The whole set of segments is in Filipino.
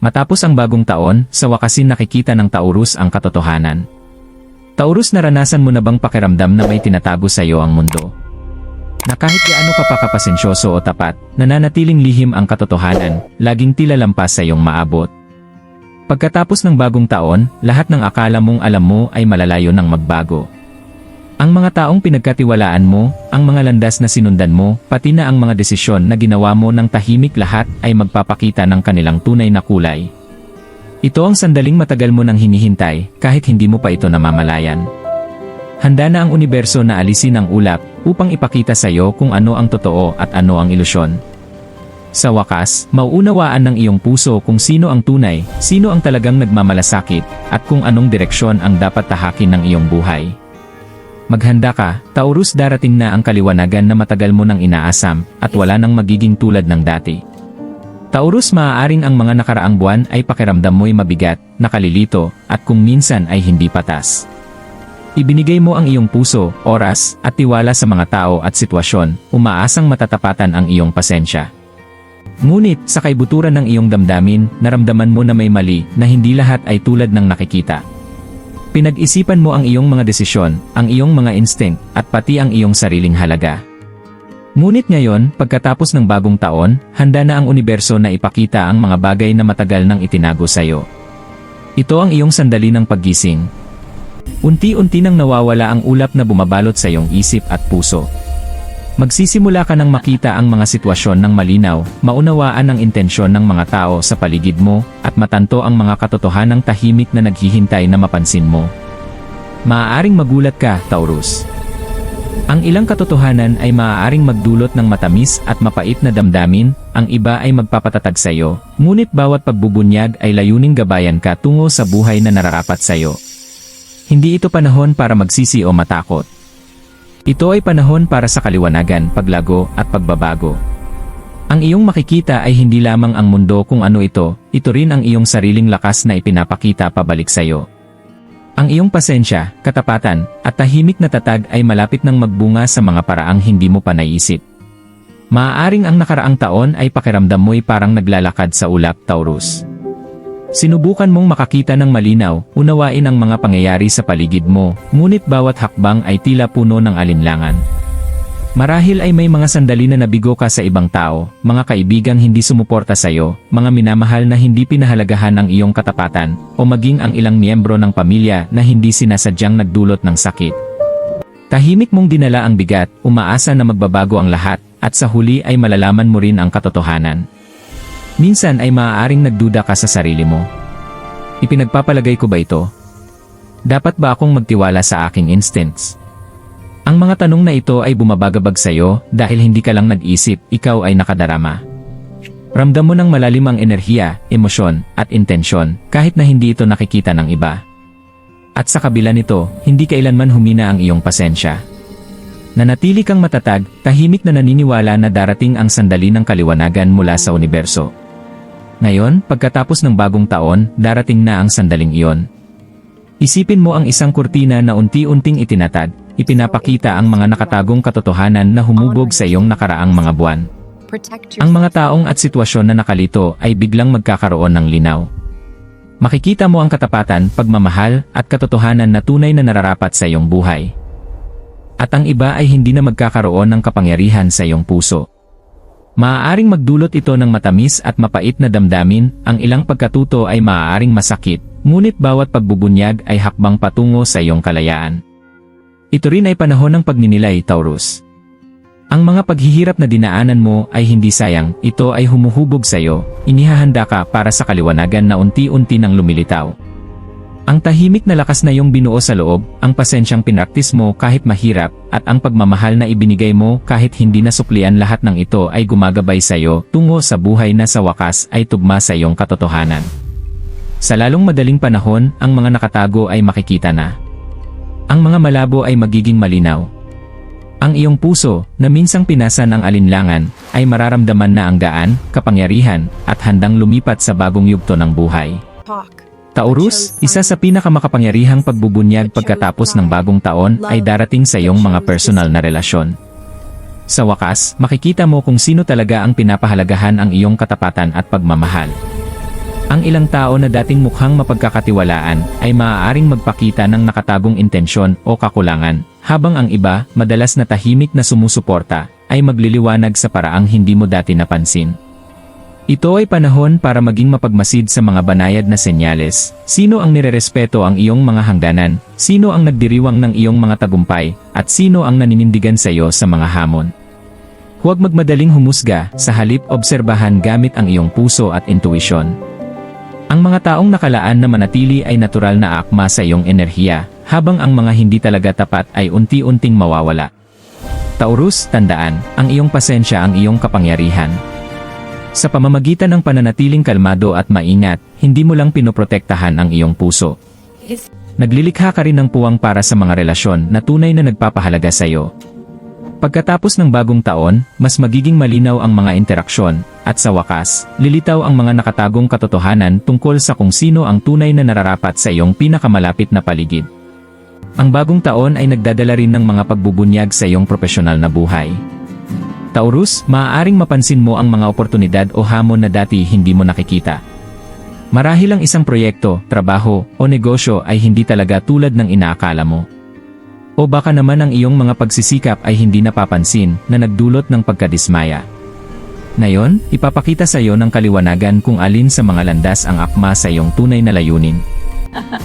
Matapos ang bagong taon, sa wakasin nakikita ng Taurus ang katotohanan. Taurus, naranasan mo na bang pakiramdam na may tinatago sa iyo ang mundo? Na kahit gaano ka pa kapasensyoso o tapat, nananatiling lihim ang katotohanan, laging tila lampas sa iyong maabot. Pagkatapos ng bagong taon, lahat ng akala mong alam mo ay malalayo ng magbago. Ang mga taong pinagkatiwalaan mo, ang mga landas na sinundan mo, pati na ang mga desisyon na ginawa mo ng tahimik, lahat ay magpapakita ng kanilang tunay na kulay. Ito ang sandaling matagal mo nang hinihintay, kahit hindi mo pa ito namamalayan. Handa na ang universo na alisin ang ulap upang ipakita sa iyo kung ano ang totoo at ano ang ilusyon. Sa wakas, mauunawaan ng iyong puso kung sino ang tunay, sino ang talagang nagmamalasakit, at kung anong direksyon ang dapat tahakin ng iyong buhay. Maghanda ka, Taurus, darating na ang kaliwanagan na matagal mo nang inaasam, at wala nang magiging tulad ng dati. Taurus, maaaring ang mga nakaraang buwan ay pakiramdam mo'y mabigat, nakalilito, at kung minsan ay hindi patas. Ibinigay mo ang iyong puso, oras, at tiwala sa mga tao at sitwasyon, umaasang matatapatan ang iyong pasensya. Ngunit, sa kaibuturan ng iyong damdamin, naramdaman mo na may mali, na hindi lahat ay tulad ng nakikita. Pinag-isipan mo ang iyong mga desisyon, ang iyong mga instinct, at pati ang iyong sariling halaga. Ngunit ngayon, pagkatapos ng bagong taon, handa na ang universo na ipakita ang mga bagay na matagal nang itinago sa iyo. Ito ang iyong sandali ng paggising. Unti-unti nang nawawala ang ulap na bumabalot sa iyong isip at puso. Magsisimula ka nang makita ang mga sitwasyon ng malinaw, maunawaan ang intensyon ng mga tao sa paligid mo, at matanto ang mga katotohanang tahimik na naghihintay na mapansin mo. Maaaring magulat ka, Taurus. Ang ilang katotohanan ay maaaring magdulot ng matamis at mapait na damdamin, ang iba ay magpapatatag sa iyo, ngunit bawat pagbubunyag ay layuning gabayan ka tungo sa buhay na nararapat sa iyo. Hindi ito panahon para magsisi o matakot. Ito ay panahon para sa kaliwanagan, paglago, at pagbabago. Ang iyong makikita ay hindi lamang ang mundo kung ano ito rin ang iyong sariling lakas na ipinapakita pabalik sa iyo. Ang iyong pasensya, katapatan, at tahimik na tatag ay malapit nang magbunga sa mga paraang hindi mo pa naisip. Maaaring ang nakaraang taon ay pakiramdam mo'y parang naglalakad sa ulap, Taurus. Sinubukan mong makakita ng malinaw, unawain ang mga pangyayari sa paligid mo, ngunit bawat hakbang ay tila puno ng alinlangan. Marahil ay may mga sandali na nabigo ka sa ibang tao, mga kaibigang hindi sumuporta sa iyo, mga minamahal na hindi pinahalagahan ang iyong katapatan, o maging ang ilang miyembro ng pamilya na hindi sinasadyang nagdulot ng sakit. Tahimik mong dinala ang bigat, umaasa na magbabago ang lahat, at sa huli ay malalaman mo rin ang katotohanan. Minsan ay maaaring nagduda ka sa sarili mo. Ipinagpapalagay ko ba ito? Dapat ba akong magtiwala sa aking instincts? Ang mga tanong na ito ay bumabagabag sa iyo dahil hindi ka lang nag-isip, ikaw ay nakadarama. Ramdam mo ng malalim ang enerhiya, emosyon, at intensyon kahit na hindi ito nakikita ng iba. At sa kabila nito, hindi kailanman humina ang iyong pasensya. Nanatili kang matatag, tahimik na naniniwala na darating ang sandali ng kaliwanagan mula sa universo. Ngayon, pagkatapos ng bagong taon, darating na ang sandaling iyon. Isipin mo ang isang kurtina na unti-unting itinatag, ipinapakita ang mga nakatagong katotohanan na humubog sa iyong nakaraang mga buwan. Ang mga taong at sitwasyon na nakalito ay biglang magkakaroon ng linaw. Makikita mo ang katapatan, pagmamahal, at katotohanan na tunay na nararapat sa iyong buhay. At ang iba ay hindi na magkakaroon ng kapangyarihan sa iyong puso. Maaaring magdulot ito ng matamis at mapait na damdamin, ang ilang pagkatuto ay maaaring masakit, ngunit bawat pagbubunyag ay hakbang patungo sa iyong kalayaan. Ito rin ay panahon ng pagninilay, Taurus. Ang mga paghihirap na dinaanan mo ay hindi sayang, ito ay humuhubog sa iyo, inihahanda ka para sa kaliwanagan na unti-unti nang lumilitaw. Ang tahimik na lakas na iyong binuo sa loob, ang pasensyang pinraktis mo kahit mahirap, at ang pagmamahal na ibinigay mo kahit hindi nasuklian, lahat ng ito ay gumagabay sa iyo tungo sa buhay na sa wakas ay tugma sa iyong katotohanan. Sa lalong madaling panahon, ang mga nakatago ay makikita na. Ang mga malabo ay magiging malinaw. Ang iyong puso, na minsang pinasa ng alinlangan, ay mararamdaman na ang gaan, kapangyarihan, at handang lumipat sa bagong yugto ng buhay. Taurus, isa sa pinakamakapangyarihang pagbubunyag pagkatapos ng bagong taon ay darating sa iyong mga personal na relasyon. Sa wakas, makikita mo kung sino talaga ang pinapahalagahan ang iyong katapatan at pagmamahal. Ang ilang tao na dating mukhang mapagkakatiwalaan ay maaaring magpakita ng nakatagong intensyon o kakulangan, habang ang iba, madalas na tahimik na sumusuporta, ay magliliwanag sa paraang hindi mo dati napansin. Ito ay panahon para maging mapagmasid sa mga banayad na senyales. Sino ang nirerespeto ang iyong mga hangganan, sino ang nagdiriwang ng iyong mga tagumpay, at sino ang naninindigan sa iyo sa mga hamon. Huwag magmadaling humusga, sa halip obserbahan gamit ang iyong puso at intuisyon. Ang mga taong nakalaan na manatili ay natural na akma sa iyong enerhiya, habang ang mga hindi talaga tapat ay unti-unting mawawala. Taurus, tandaan, ang iyong pasensya ang iyong kapangyarihan. Sa pamamagitan ng pananatiling kalmado at maingat, hindi mo lang pinoprotektahan ang iyong puso. Naglilikha ka rin ng puwang para sa mga relasyon na tunay na nagpapahalaga sa iyo. Pagkatapos ng bagong taon, mas magiging malinaw ang mga interaksyon, at sa wakas, lilitaw ang mga nakatagong katotohanan tungkol sa kung sino ang tunay na nararapat sa iyong pinakamalapit na paligid. Ang bagong taon ay nagdadala rin ng mga pagbubunyag sa iyong profesional na buhay. Taurus, maaaring mapansin mo ang mga oportunidad o hamon na dati hindi mo nakikita. Marahil ang isang proyekto, trabaho, o negosyo ay hindi talaga tulad ng inaakala mo. O baka naman ang iyong mga pagsisikap ay hindi napapansin na nagdulot ng pagkadismaya. Ngayon, ipapakita sa iyo ng kaliwanagan kung alin sa mga landas ang akma sa iyong tunay na layunin.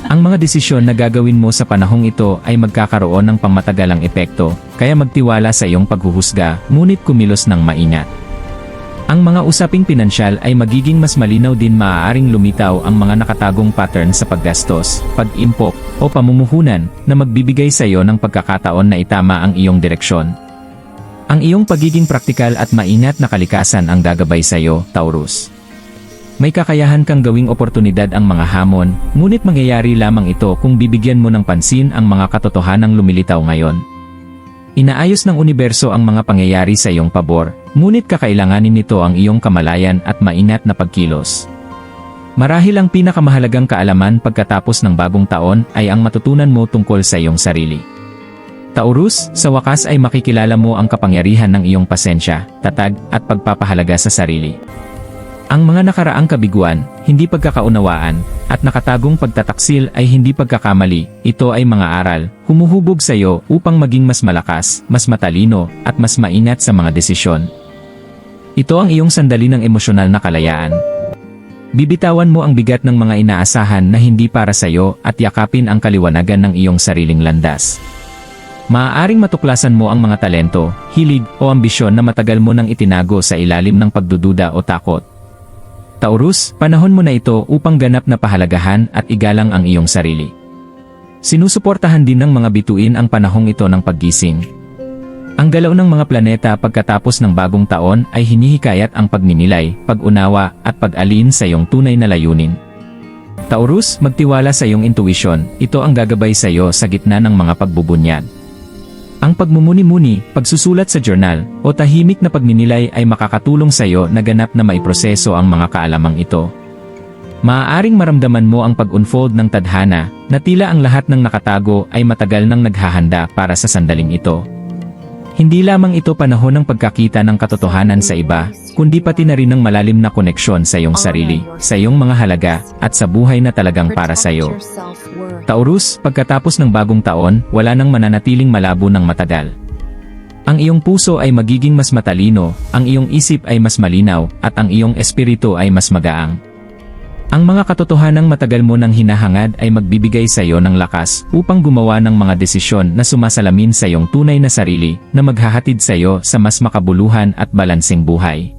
Ang mga desisyon na gagawin mo sa panahong ito ay magkakaroon ng pangmatagalang epekto, kaya magtiwala sa iyong paghuhusga, ngunit kumilos ng maingat. Ang mga usaping pinansyal ay magiging mas malinaw din, maaaring lumitaw ang mga nakatagong pattern sa paggastos, pag-impok, o pamumuhunan na magbibigay sa iyo ng pagkakataon na itama ang iyong direksyon. Ang iyong pagiging praktikal at maingat na kalikasan ang gagabay sa iyo, Taurus. May kakayahan kang gawing oportunidad ang mga hamon, ngunit mangyayari lamang ito kung bibigyan mo ng pansin ang mga katotohanang lumilitaw ngayon. Inaayos ng universo ang mga pangyayari sa iyong pabor, ngunit kakailanganin nito ang iyong kamalayan at maingat na pagkilos. Marahil ang pinakamahalagang kaalaman pagkatapos ng bagong taon ay ang matutunan mo tungkol sa iyong sarili. Taurus, sa wakas ay makikilala mo ang kapangyarihan ng iyong pasensya, tatag, at pagpapahalaga sa sarili. Ang mga nakaraang kabiguan, hindi pagkakaunawaan, at nakatagong pagtataksil ay hindi pagkakamali. Ito ay mga aral, humuhubog sa iyo upang maging mas malakas, mas matalino, at mas maingat sa mga desisyon. Ito ang iyong sandali ng emosyonal na kalayaan. Bibitawan mo ang bigat ng mga inaasahan na hindi para sa iyo at yakapin ang kaliwanagan ng iyong sariling landas. Maaaring matuklasan mo ang mga talento, hilig, o ambisyon na matagal mo nang itinago sa ilalim ng pagdududa o takot. Taurus, panahon mo na ito upang ganap na pahalagahan at igalang ang iyong sarili. Sinusuportahan din ng mga bituin ang panahong ito ng paggising. Ang galaw ng mga planeta pagkatapos ng bagong taon ay hinihikayat ang pagninilay, pag-unawa, at pag-alin sa iyong tunay na layunin. Taurus, magtiwala sa iyong intuisyon, ito ang gagabay sa iyo sa gitna ng mga pagbubunyag. Ang pagmumuni-muni, pagsusulat sa journal, o tahimik na pagninilay ay makakatulong sa iyo na ganap na maiproseso ang mga kaalamang ito. Maaaring maramdaman mo ang pag-unfold ng tadhana, na tila ang lahat ng nakatago ay matagal nang naghahanda para sa sandaling ito. Hindi lamang ito panahon ng pagkakita ng katotohanan sa iba, kundi pati na rin ng malalim na koneksyon sa iyong sarili, sa iyong mga halaga, at sa buhay na talagang para sa iyo. Taurus, pagkatapos ng bagong taon, wala nang mananatiling malabo ng matagal. Ang iyong puso ay magiging mas matalino, ang iyong isip ay mas malinaw, at ang iyong espiritu ay mas magaang. Ang mga katotohanang matagal mo nang hinahangad ay magbibigay sa iyo ng lakas upang gumawa ng mga desisyon na sumasalamin sa iyong tunay na sarili na maghahatid sa iyo sa mas makabuluhan at balanseng buhay.